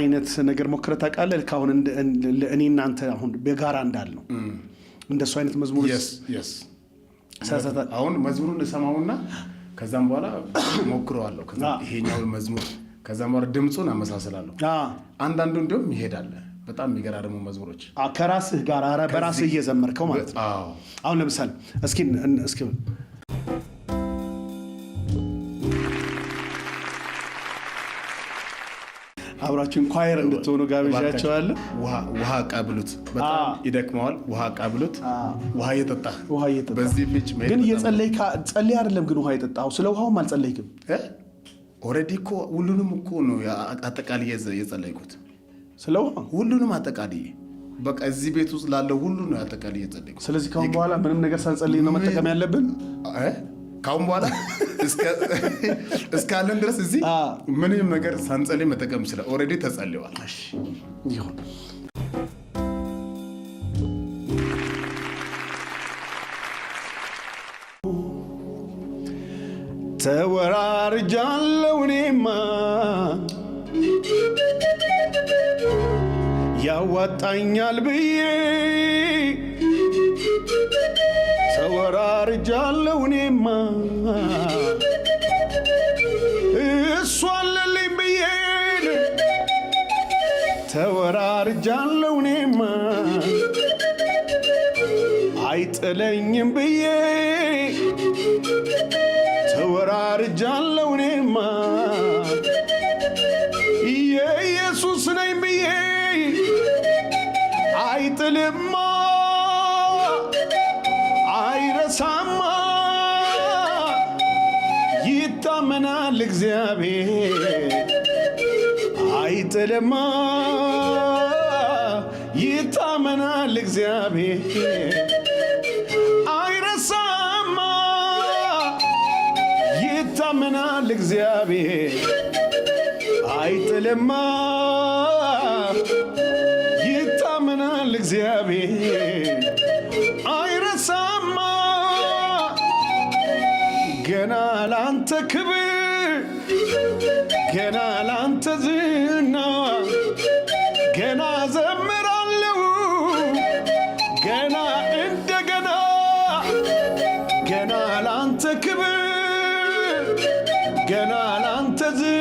አይነት ነገር ሞክረህ ታውቃለህ? ካሁን እኔ እናንተ አሁን በጋራ እንዳልነው እንደሱ አይነት መዝሙር yes አሁን መዝሙሩን እሰማውና ከዛም በኋላ ሞክረዋለሁ። ከዛ ይሄኛው መዝሙር ከዛም በኋላ ድምጹን አመሳስላለሁ። አንዳንዱ እንደውም ይሄዳል። በጣም የሚገራርሙ መዝሙሮች ከራስህ ጋር በራስህ እየዘመርከው ማለት ነው። አሁን ለምሳሌ እስኪ አብራችን ኳየር እንድትሆኑ ጋብዣቸዋለሁ። ውሃ ቀብሉት፣ በጣም ይደክመዋል። ውሃ ቀብሉት፣ ውሃ እየጠጣ በዚህ ብቻ ግን ጸልይ አይደለም ግን ውሃ እየጠጣው ስለ ውሃውም አልጸለይክም። ኦሬዲ እኮ ሁሉንም እኮ ነው አጠቃላይ የጸለይኩት። ስለ ውሃ ሁሉንም አጠቃላይ በቃ እዚህ ቤት ውስጥ ላለው ሁሉ ነው አጠቃላይ የጸለይኩት። ስለዚህ ካሁን በኋላ ምንም ነገር ሳንጸልይ ነው መጠቀም ያለብን። ካሁን በኋላ እስካለን ድረስ እዚህ ምንም ነገር ሳንጸልይ መጠቀም ይችላል። ኦሬዲ ተጸልየዋል። እሺ ይሁን። ተወራርጃለሁ እኔማ ያዋጣኛል ብዬ ተወራርጃለሁ እኔማ እሱ አለልኝ ብዬ ተወራርጃለሁ እኔማ አይጥለኝም ብዬ ተወራርጃለሁ እኔማ የኢየሱስ ነኝ ብዬ አይጥልማ አይረሳማ ይታመናል እግዚአብሔር አይጥልማ ይታመናል እግዚአብሔር አይረሳማ ይታመናል እግዚአብሔር አይጥልማ ይታመናል እግዚአብሔር አይረሳማ ገና ላንተ ክብር ገና ላንተ ዝና ገና ዘምራለሁ ገና እንደገና ገና ላንተ ክብር ገና ላንተ ዝና